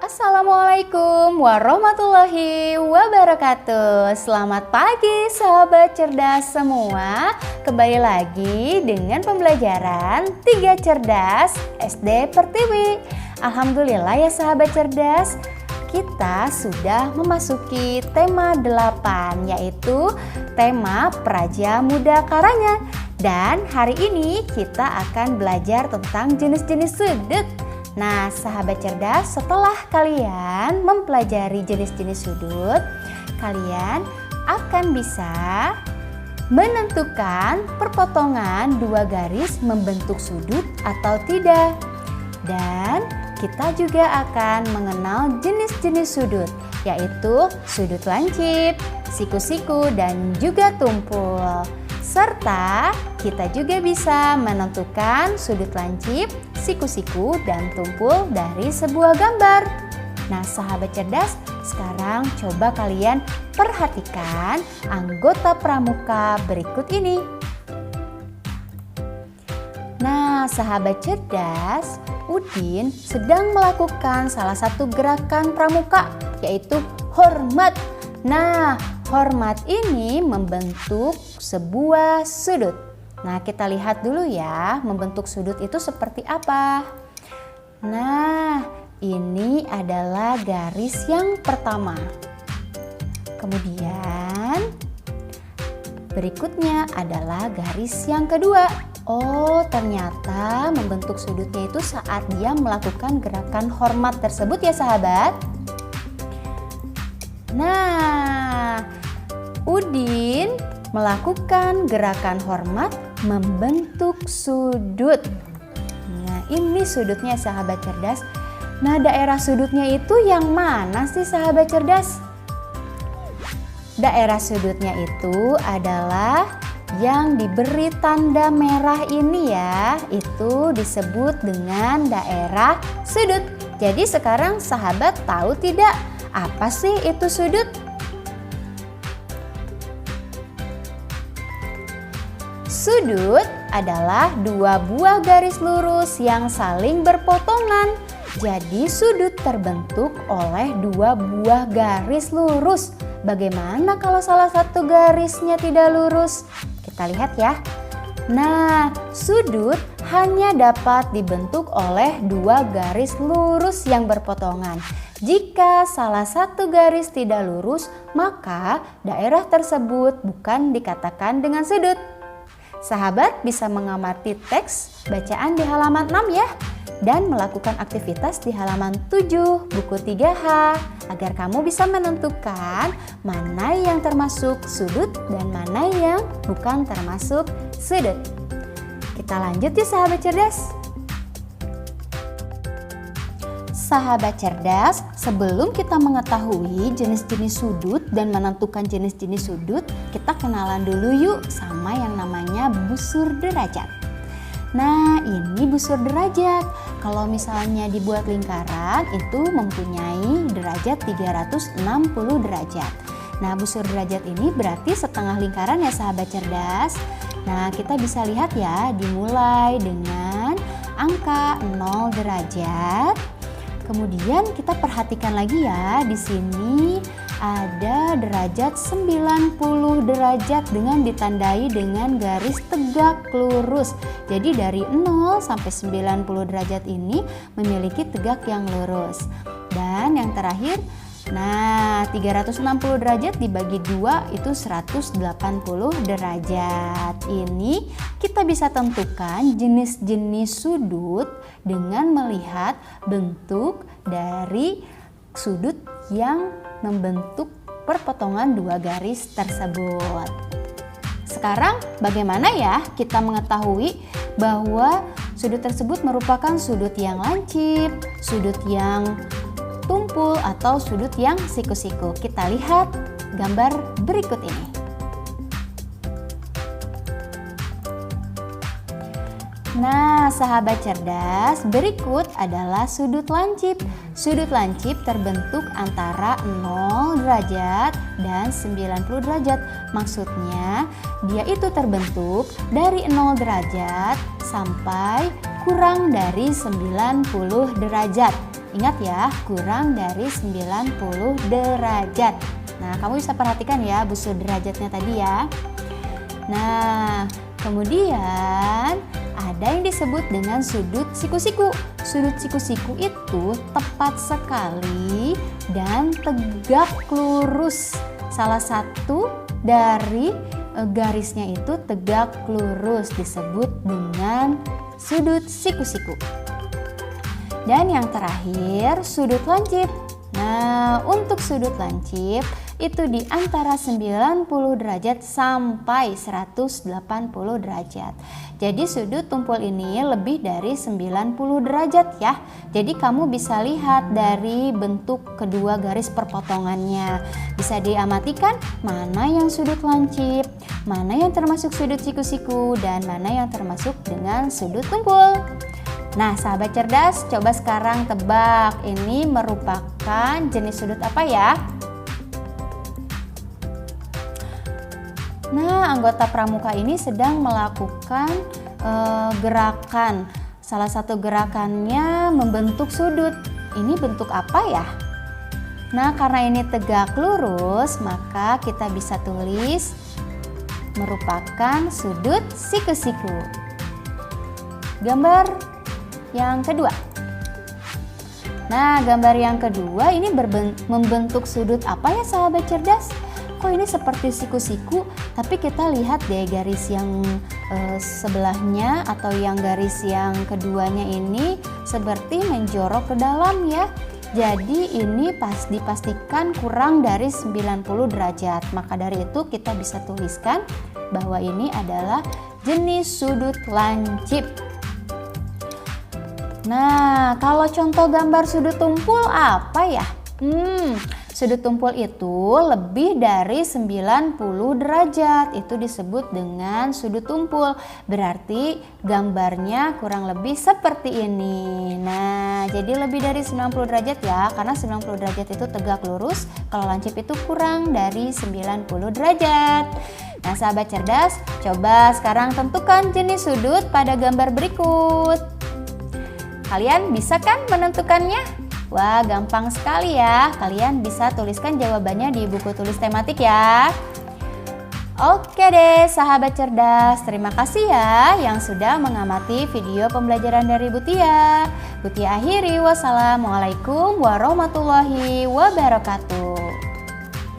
Assalamualaikum warahmatullahi wabarakatuh. Selamat pagi sahabat cerdas semua. Kembali lagi dengan pembelajaran 3 cerdas SD Pertiwi. Alhamdulillah ya sahabat cerdas, kita sudah memasuki tema 8, yaitu tema Praja Muda Karanya. Dan hari ini kita akan belajar tentang jenis-jenis sudut. Nah, sahabat cerdas, setelah kalian mempelajari jenis-jenis sudut, kalian akan bisa menentukan perpotongan dua garis membentuk sudut atau tidak. Dan kita juga akan mengenal jenis-jenis sudut, yaitu sudut lancip, siku-siku, dan juga tumpul. Serta kita juga bisa menentukan sudut lancip, siku-siku, dan tumpul dari sebuah gambar. Nah, sahabat cerdas, sekarang coba kalian perhatikan anggota pramuka berikut ini. Nah, sahabat cerdas, Udin sedang melakukan salah satu gerakan pramuka, yaitu hormat. Nah, hormat ini membentuk sebuah sudut. Nah, kita lihat dulu ya, membentuk sudut itu seperti apa. Nah, ini adalah garis yang pertama. Kemudian, berikutnya adalah garis yang kedua. Oh, ternyata membentuk sudutnya itu saat dia melakukan gerakan hormat tersebut ya sahabat. Nah, Udin melakukan gerakan hormat membentuk sudut. Nah, ini sudutnya sahabat cerdas. Nah, daerah sudutnya itu yang mana sih sahabat cerdas? Daerah sudutnya itu adalah yang diberi tanda merah ini ya. Itu disebut dengan daerah sudut. Jadi sekarang sahabat tahu tidak apa sih itu sudut? Sudut adalah dua buah garis lurus yang saling berpotongan. Jadi sudut terbentuk oleh dua buah garis lurus. Bagaimana kalau salah satu garisnya tidak lurus? Kita lihat ya. Nah, sudut hanya dapat dibentuk oleh dua garis lurus yang berpotongan. Jika salah satu garis tidak lurus, maka daerah tersebut bukan dikatakan dengan sudut. Sahabat bisa mengamati teks bacaan di halaman 6 ya, dan melakukan aktivitas di halaman 7 buku 3H agar kamu bisa menentukan mana yang termasuk sudut dan mana yang bukan termasuk sudut. Kita lanjut ya sahabat cerdas. Sahabat cerdas, sebelum kita mengetahui jenis-jenis sudut dan menentukan jenis-jenis sudut, kita kenalan dulu yuk sama yang namanya busur derajat. Nah, ini busur derajat. Kalau misalnya dibuat lingkaran, itu mempunyai derajat 360 derajat. Nah, busur derajat ini berarti setengah lingkaran ya sahabat cerdas. Nah, kita bisa lihat ya, dimulai dengan angka 0 derajat. Kemudian kita perhatikan lagi ya, di sini ada derajat 90 derajat dengan ditandai dengan garis tegak lurus. Jadi dari 0 sampai 90 derajat ini memiliki tegak yang lurus. Dan yang terakhir, nah 360 derajat dibagi 2 itu 180 derajat. Ini kita bisa tentukan jenis-jenis sudut dengan melihat bentuk dari sudut yang membentuk perpotongan dua garis tersebut. Sekarang bagaimana ya kita mengetahui bahwa sudut tersebut merupakan sudut yang lancip, sudut yang tumpul, atau sudut yang siku-siku? Kita lihat gambar berikut ini. Nah, sahabat cerdas, berikut adalah sudut lancip. Sudut lancip terbentuk antara 0 derajat dan 90 derajat. Maksudnya, dia itu terbentuk dari 0 derajat sampai kurang dari 90 derajat. Ingat ya, kurang dari 90 derajat. Nah, kamu bisa perhatikan ya busur derajatnya tadi ya. Nah, kemudian ada yang disebut dengan sudut siku-siku. Sudut siku-siku itu tepat sekali dan tegak lurus. Salah satu dari garisnya itu tegak lurus, disebut dengan sudut siku-siku. Dan yang terakhir, sudut lancip. Nah, untuk sudut lancip itu di antara 90 derajat sampai 180 derajat. Jadi sudut tumpul ini lebih dari 90 derajat ya. Jadi kamu bisa lihat dari bentuk kedua garis perpotongannya. Bisa diamatikan mana yang sudut lancip, mana yang termasuk sudut siku-siku, dan mana yang termasuk dengan sudut tumpul. Nah, sahabat cerdas, coba sekarang tebak ini merupakan jenis sudut apa ya? Nah, anggota pramuka ini sedang melakukan gerakan. Salah satu gerakannya membentuk sudut. Ini bentuk apa ya? Nah, karena ini tegak lurus, maka kita bisa tulis merupakan sudut siku-siku. Gambar yang kedua. Nah, gambar yang kedua ini membentuk sudut apa ya sahabat cerdas? Kok ini seperti siku-siku, tapi kita lihat deh garis yang sebelahnya atau yang garis yang keduanya ini seperti menjorok ke dalam ya. Jadi ini dipastikan kurang dari 90 derajat. Maka dari itu kita bisa tuliskan bahwa ini adalah jenis sudut lancip. Nah, kalau contoh gambar sudut tumpul apa ya? Sudut tumpul itu lebih dari 90 derajat. Itu disebut dengan sudut tumpul. Berarti gambarnya kurang lebih seperti ini. Nah, jadi lebih dari 90 derajat ya. Karena 90 derajat itu tegak lurus. Kalau lancip itu kurang dari 90 derajat. Nah, sahabat cerdas, coba sekarang tentukan jenis sudut pada gambar berikut. Kalian bisa kan menentukannya? Wah, gampang sekali ya. Kalian bisa tuliskan jawabannya di buku tulis tematik ya. Oke deh, sahabat cerdas. Terima kasih ya yang sudah mengamati video pembelajaran dari Butia. Butia akhiri, wassalamualaikum warahmatullahi wabarakatuh.